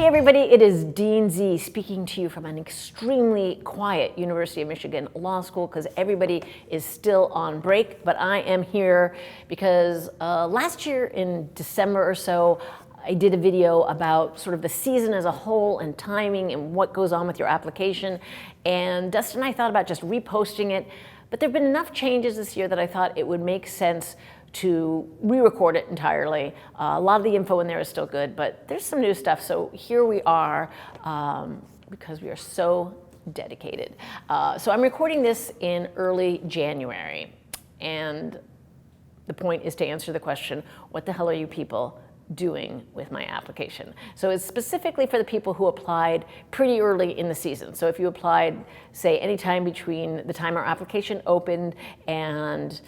everybody, it is Dean Z speaking to you from an extremely quiet University of Michigan law school because everybody is still on break, but I am here because last year in December or so, I did a video about sort of the season as a whole and timing and what goes on with your application, and Dustin and I thought about just reposting it, but there have been enough changes this year that I thought it would make sense to re-record it entirely. A lot of the info in there is still good, but there's some new stuff. So here we are, because we are so dedicated. So I'm recording this in early January, and the point is to answer the question, what the hell are you people doing with my application? So it's specifically for the people who applied pretty early in the season. So if you applied, say, anytime between the time our application opened and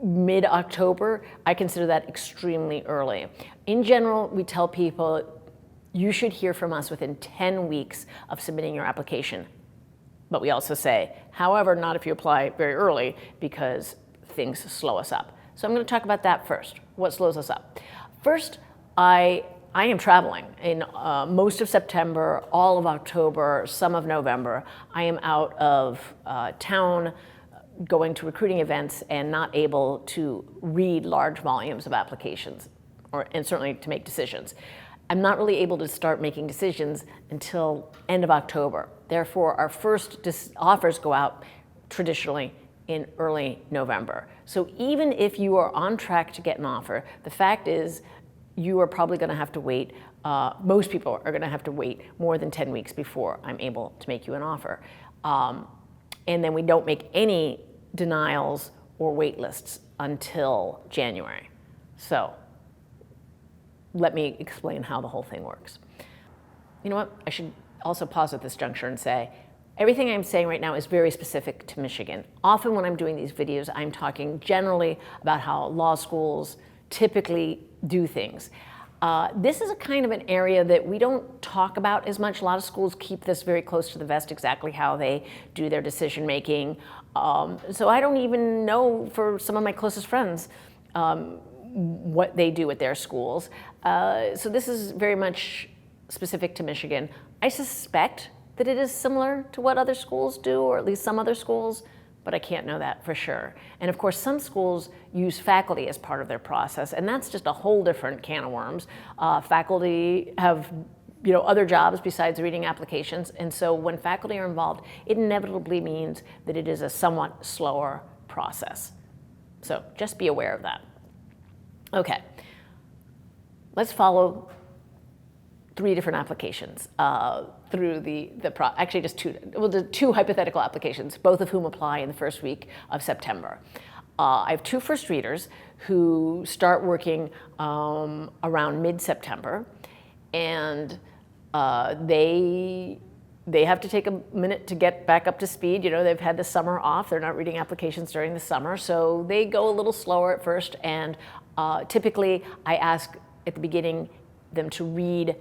mid-October, I consider that extremely early. In general, we tell people you should hear from us within 10 weeks of submitting your application. But we also say, however, not if you apply very early because things slow us up. So I'm going to talk about that first. What slows us up? First, I am traveling in most of September, all of October, some of November. I am out of town, going to recruiting events and not able to read large volumes of applications, and certainly to make decisions. I'm not really able to start making decisions until end of October. Therefore, our first offers go out traditionally in early November. So even if you are on track to get an offer, the fact is you are probably going to have to wait, most people are going to have to wait more than 10 weeks before I'm able to make you an offer. And then we don't make any denials or wait lists until January. So let me explain how the whole thing works. You know what? I should also pause at this juncture and say, everything I'm saying right now is very specific to Michigan. Often when I'm doing these videos, I'm talking generally about how law schools typically do things. This is a kind of an area that we don't talk about as much. A lot of schools keep this very close to the vest, exactly how they do their decision making. So I don't even know, for some of my closest friends, what they do at their schools. So this is very much specific to Michigan. I suspect that it is similar to what other schools do, or at least some other schools, but I can't know that for sure. And of course, some schools use faculty as part of their process, and that's just a whole different can of worms. Faculty have other jobs besides reading applications, and so when faculty are involved, it inevitably means that it is a somewhat slower process. So just be aware of that. Okay, let's follow 3 different applications through actually just two hypothetical applications, both of whom apply in the first week of September. I have 2 first readers who start working around mid-September, and they have to take a minute to get back up to speed. They've had the summer off. They're not reading applications during the summer, so they go a little slower at first, and typically I ask at the beginning them to read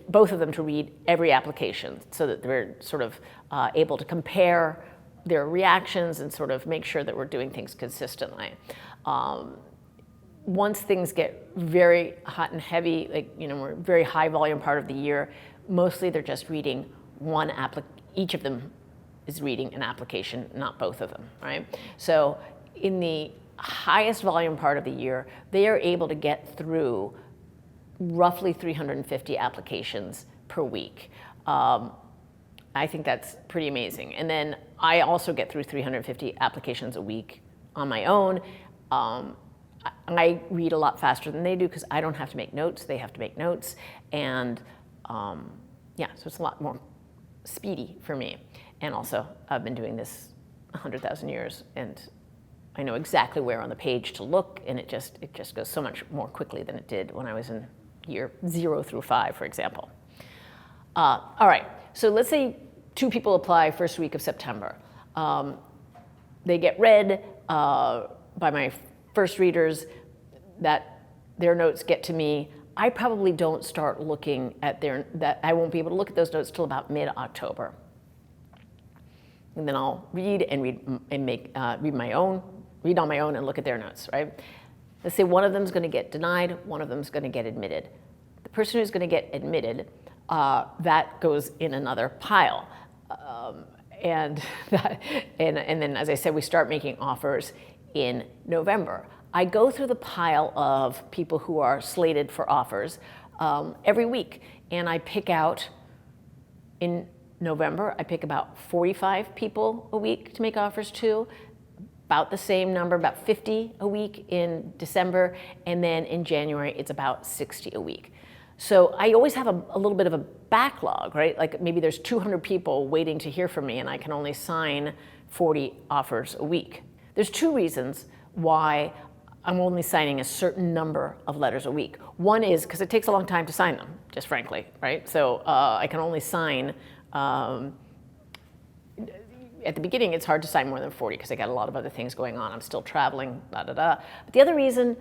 both of them to read every application so that they're sort of able to compare their reactions and sort of make sure that we're doing things consistently. Once things get very hot and heavy, we're a very high volume part of the year, mostly they're just reading each of them is reading an application, not both of them, right? So in the highest volume part of the year, they are able to get through roughly 350 applications per week. I think that's pretty amazing. And then I also get through 350 applications a week on my own. I read a lot faster than they do because I don't have to make notes, they have to make notes. And so it's a lot more speedy for me. And also, I've been doing this 100,000 years, and I know exactly where on the page to look, and it just goes so much more quickly than it did when I was in year 0 through 5, for example. All right, so let's say 2 people apply first week of September. They get read by my first readers, that their notes get to me. I probably don't start looking at I won't be able to look at those notes till about mid-October. And then I'll read on my own and look at their notes, right? Let's say one of them is going to get denied, one of them is going to get admitted. The person who's going to get admitted, that goes in another pile. And then, as I said, we start making offers in November. I go through the pile of people who are slated for offers every week, and I pick out, in November, I pick about 45 people a week to make offers to, about the same number, about 50 a week in December, and then in January, it's about 60 a week. So I always have a little bit of a backlog, right? Like maybe there's 200 people waiting to hear from me, and I can only sign 40 offers a week. There's two reasons why I'm only signing a certain number of letters a week. One is because it takes a long time to sign them, just frankly, right? So I can only sign, at the beginning it's hard to sign more than 40 because I got a lot of other things going on. I'm still traveling, But the other reason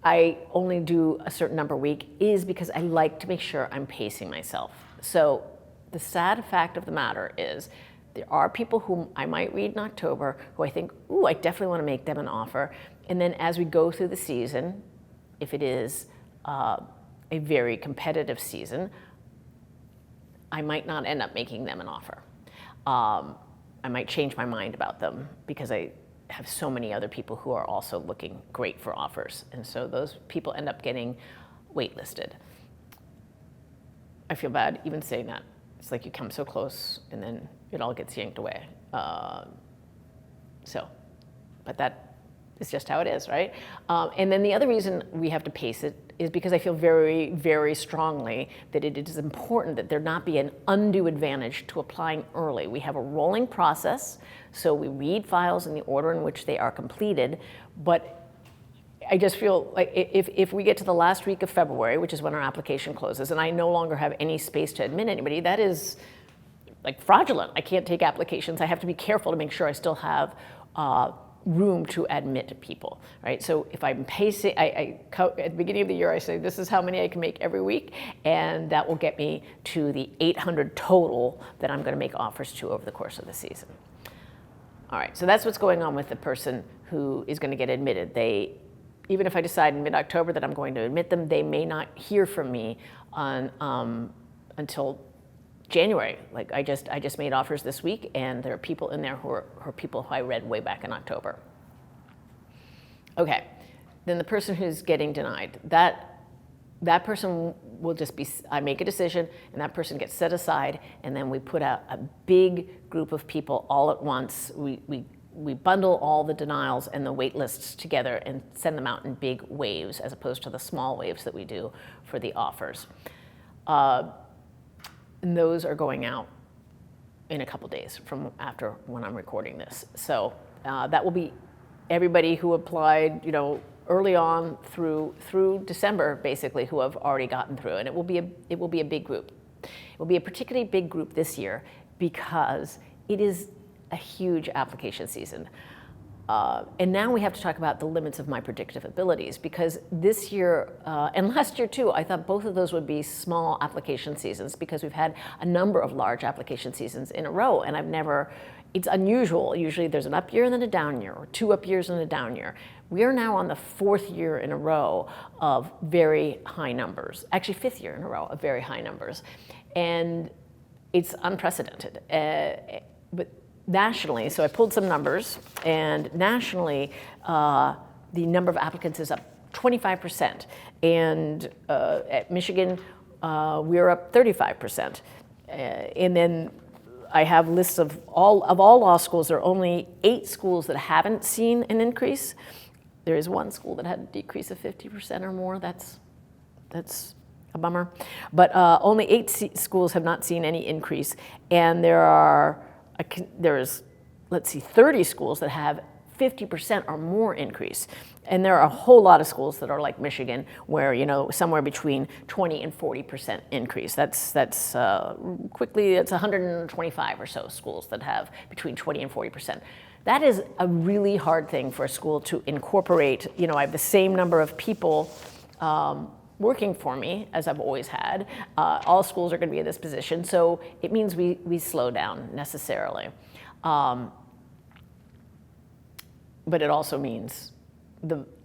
I only do a certain number a week is because I like to make sure I'm pacing myself. So the sad fact of the matter is there are people whom I might read in October who I think, ooh, I definitely want to make them an offer. And then as we go through the season, if it is a very competitive season, I might not end up making them an offer. I might change my mind about them because I have so many other people who are also looking great for offers. And so those people end up getting waitlisted. I feel bad even saying that. It's like you come so close and then it all gets yanked away. But that is just how it is, right? And then the other reason we have to pace it is because I feel very, very strongly that it is important that there not be an undue advantage to applying early. We have a rolling process, so we read files in the order in which they are completed, but I just feel like if we get to the last week of February, which is when our application closes, and I no longer have any space to admit anybody, that is like fraudulent. I can't take applications. I have to be careful to make sure I still have room to admit people, right? So if I'm pacing, at the beginning of the year, I say, this is how many I can make every week, and that will get me to the 800 total that I'm gonna make offers to over the course of the season. All right, so that's what's going on with the person who is gonna get admitted. Even if I decide in mid-October that I'm going to admit them, they may not hear from me until January. Like I just made offers this week, and there are people in there who are people who I read way back in October. Okay, then the person who's getting denied, that person will just be, I make a decision, and that person gets set aside, and then we put out a big group of people all at once. We bundle all the denials and the wait lists together and send them out in big waves as opposed to the small waves that we do for the offers. And those are going out in a couple days from after when I'm recording this. So that will be everybody who applied, early on through December, basically, who have already gotten through. And it will be a big group. It will be a particularly big group this year because it is a huge application season. And now we have to talk about the limits of my predictive abilities, because this year, and last year too, I thought both of those would be small application seasons because we've had a number of large application seasons in a row, and it's unusual. Usually there's an up year and then a down year, or 2 up years and a down year. We are now on the 4th year in a row of very high numbers, actually 5th year in a row of very high numbers. And it's unprecedented. But nationally, so I pulled some numbers, and nationally, the number of applicants is up 25%. And at Michigan, we're up 35%. And then I have lists of all law schools. There are only 8 schools that haven't seen an increase. There is one school that had a decrease of 50% or more. That's a bummer. But only 8 schools have not seen any increase. And there's 30 schools that have 50% or more increase. And there are a whole lot of schools that are like Michigan, where somewhere between 20 and 40% increase. That's 125 or so schools that have between 20 and 40%. That is a really hard thing for a school to incorporate. I have the same number of people working for me as I've always had. All schools are going to be in this position, so it means we slow down necessarily. But it also means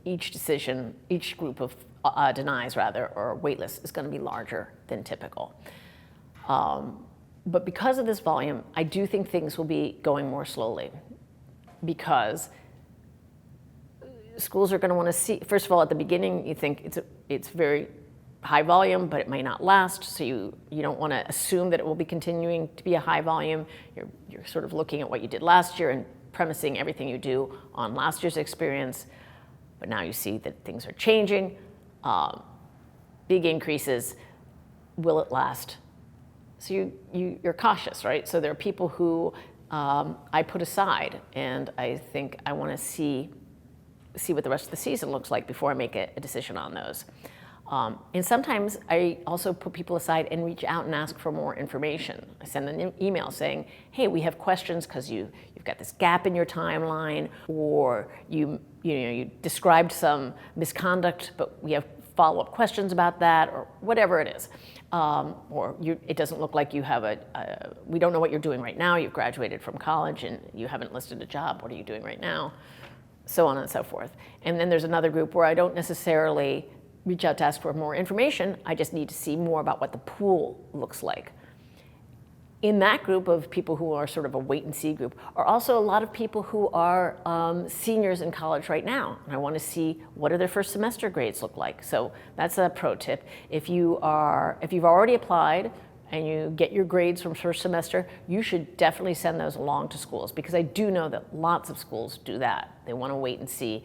each group of denies rather, or waitlists is going to be larger than typical. But because of this volume, I do think things will be going more slowly, because schools are going to want to see, first of all, at the beginning, you think it's very high volume, but it may not last, so you don't want to assume that it will be continuing to be a high volume. You're sort of looking at what you did last year and premising everything you do on last year's experience, but now you see that things are changing, big increases. Will it last? So you're cautious, right? So there are people who I put aside, and I think I want to see what the rest of the season looks like before I make a decision on those. And sometimes I also put people aside and reach out and ask for more information. I send an email saying, hey, we have questions because you've got this gap in your timeline, or you described some misconduct, but we have follow-up questions about that, or whatever it is. Or it doesn't look like you have we don't know what you're doing right now. You've graduated from college and you haven't listed a job. What are you doing right now? So on and so forth. And then there's another group where I don't necessarily reach out to ask for more information. I just need to see more about what the pool looks like. In that group of people who are sort of a wait and see group are also a lot of people who are seniors in college right now. And I want to see what do their first semester grades look like. So that's a pro tip. If you've already applied and you get your grades from first semester, you should definitely send those along to schools, because I do know that lots of schools do that. They want to wait and see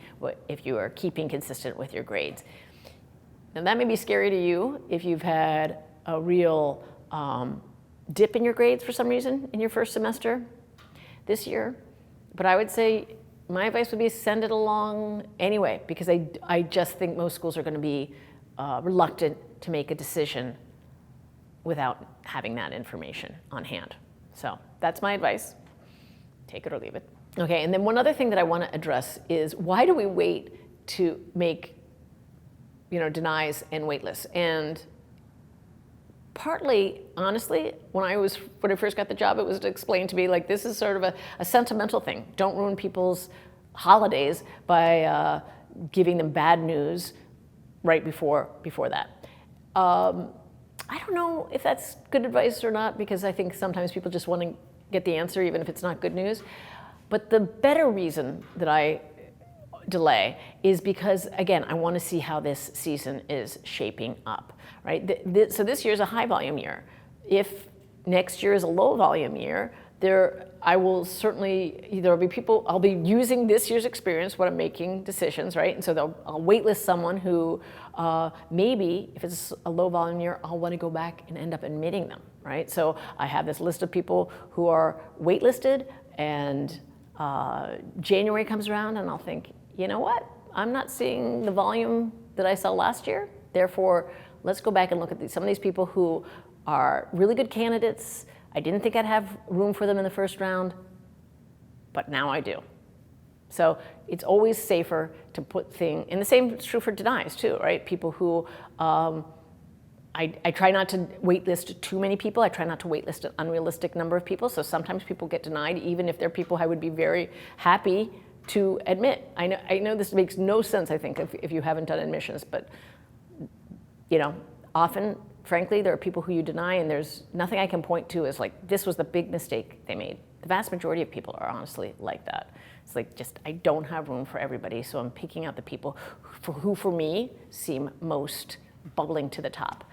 if you are keeping consistent with your grades. Now that may be scary to you if you've had a real dip in your grades for some reason in your first semester this year, but I would say my advice would be send it along anyway, because I just think most schools are going to be reluctant to make a decision without having that information on hand. So that's my advice. Take it or leave it. Okay, and then one other thing that I want to address is, why do we wait to make denies and waitlists? And partly, honestly, when I first got the job, it was explained to me like, this is sort of a sentimental thing. Don't ruin people's holidays by giving them bad news right before that. I don't know if that's good advice or not, because I think sometimes people just want to get the answer even if it's not good news. But the better reason that I delay is because, again, I want to see how this season is shaping up, right? So this year is a high volume year. If next year is a low volume year, I will certainly, there'll be people, I'll be using this year's experience when I'm making decisions, right? And so I'll waitlist someone who maybe, if it's a low volume year, I'll want to go back and end up admitting them, right? So I have this list of people who are waitlisted, and January comes around and I'll think, you know what? I'm not seeing the volume that I saw last year. Therefore, let's go back and look at some of these people who are really good candidates. I didn't think I'd have room for them in the first round, but now I do. So it's always safer to put and the same is true for denies too, right? People who, I try not to waitlist too many people. I try not to waitlist an unrealistic number of people. So sometimes people get denied, even if they're people I would be very happy to admit. I know this makes no sense, I think, if you haven't done admissions, but often, frankly, there are people who you deny, and there's nothing I can point to as like, this was the big mistake they made. The vast majority of people are honestly like that. It's like, I don't have room for everybody, so I'm picking out the people who for me seem most bubbling to the top,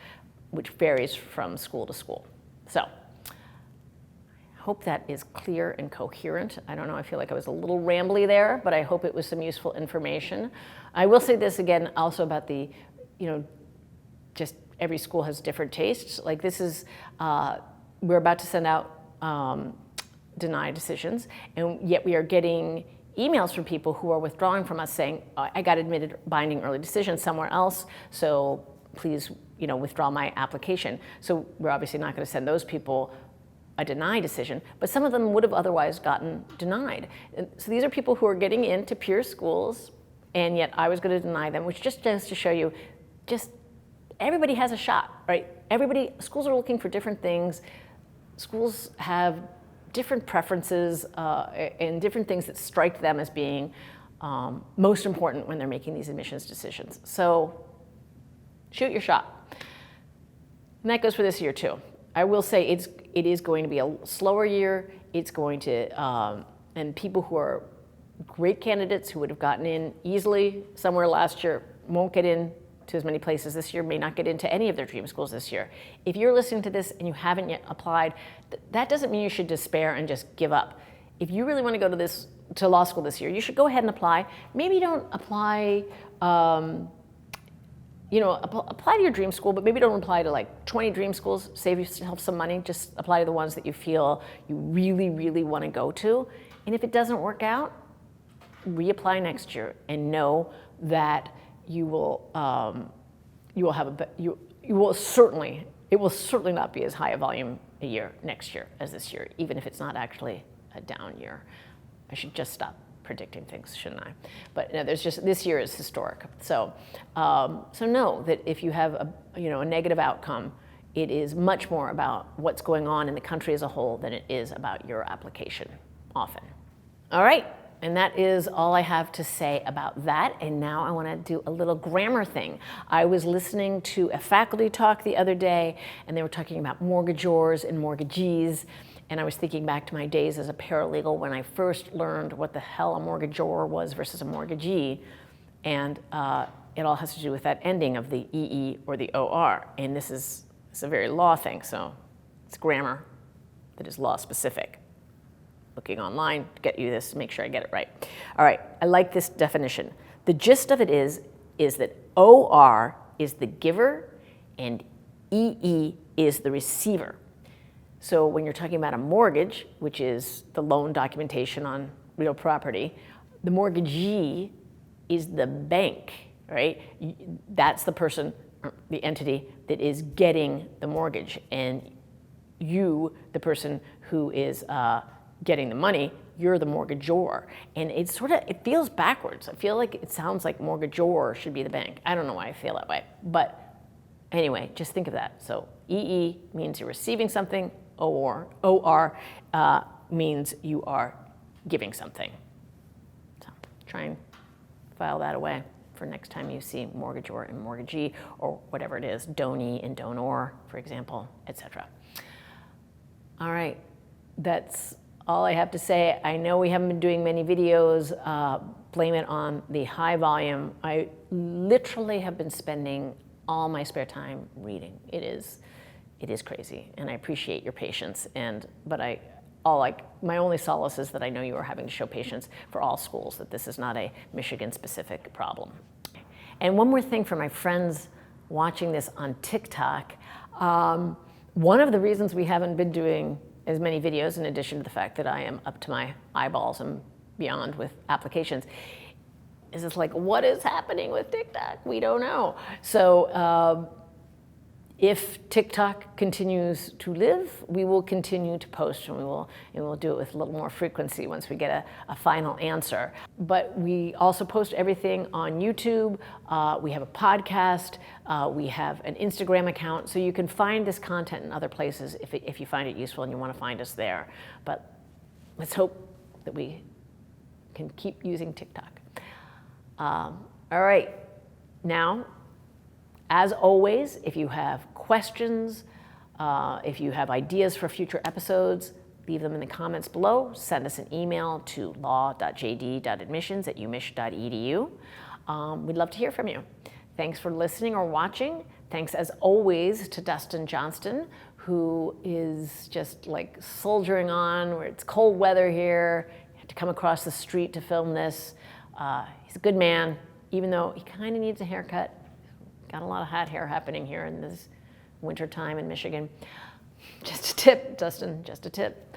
which varies from school to school. So I hope that is clear and coherent. I don't know, I feel like I was a little rambly there, but I hope it was some useful information. I will say this again also about the, just every school has different tastes. Like this is, we're about to send out deny decisions, and yet we are getting emails from people who are withdrawing from us saying, I got admitted binding early decision somewhere else, so please withdraw my application. So we're obviously not going to send those people a deny decision, but some of them would have otherwise gotten denied. And so these are people who are getting into peer schools, and yet I was going to deny them, which just goes to show you, everybody has a shot, right? Schools are looking for different things. Schools have different preferences and different things that strike them as being most important when they're making these admissions decisions. So Shoot your shot. And that goes for this year too. I will say it is going to be a slower year. It's going to, and people who are great candidates who would have gotten in easily somewhere last year won't get in to as many places this year, may not get into any of their dream schools this year. If you're listening to this and you haven't yet applied, that doesn't mean you should despair and just give up. If you really want to go to law school this year, you should go ahead and apply. Maybe don't apply, apply to your dream school, but maybe don't apply to like 20 dream schools. Save yourself some money. Just apply to the ones that you feel you really, really want to go to. And if it doesn't work out, reapply next year and know that it will certainly not be as high a volume a year next year as this year, even if it's not actually a down year. I should just stop predicting things, shouldn't I? But no, this year is historic. So know that if you have a negative outcome, it is much more about what's going on in the country as a whole than it is about your application, often. All right. And that is all I have to say about that. And now I want to do a little grammar thing. I was listening to a faculty talk the other day, and they were talking about mortgagors and mortgagees. And I was thinking back to my days as a paralegal when I first learned what the hell a mortgagor was versus a mortgagee. And it all has to do with that ending of the EE or the OR. And it's a very law thing, so it's grammar that is law specific. Looking online to get you this, make sure I get it right. All right, I like this definition. The gist of it is that OR is the giver and EE is the receiver. So when you're talking about a mortgage, which is the loan documentation on real property, the mortgagee is the bank, right? That's the person, the entity that is getting the mortgage. And you, the person who is getting the money, you're the mortgagor. And it feels backwards. I feel like it sounds like mortgagor should be the bank. I don't know why I feel that way. But anyway, just think of that. So EE means you're receiving something, OR means you are giving something. So try and file that away for next time you see mortgagor and mortgagee, or whatever it is, donee and donor, for example, etc. All right, that's all I have to say. I know we haven't been doing many videos. Blame it on the high volume. I literally have been spending all my spare time reading. It is crazy, and I appreciate your patience. My only solace is that I know you are having to show patience for all schools, that this is not a Michigan-specific problem. And one more thing for my friends watching this on TikTok. One of the reasons we haven't been doing as many videos, in addition to the fact that I am up to my eyeballs and beyond with applications, is it's like, what is happening with TikTok? We don't know. So if TikTok continues to live, we will continue to post, and we'll do it with a little more frequency once we get a final answer. But we also post everything on YouTube. We have a podcast. We have an Instagram account, so you can find this content in other places if you find it useful and you want to find us there. But let's hope that we can keep using TikTok. All right, now, as always, if you have questions, if you have ideas for future episodes, leave them in the comments below. Send us an email to law.jd.admissions@umich.edu. We'd love to hear from you. Thanks for listening or watching. Thanks, as always, to Dustin Johnston, who is just like soldiering on where it's cold weather here. You have to come across the street to film this. He's a good man, even though he kind of needs a haircut. Got a lot of hat hair happening here in this winter time in Michigan. Just a tip, Dustin, just a tip.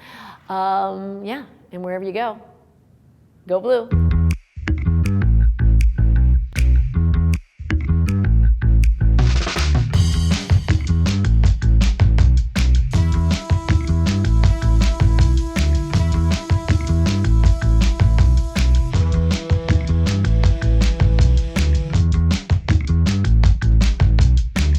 Yeah, and wherever you go blue.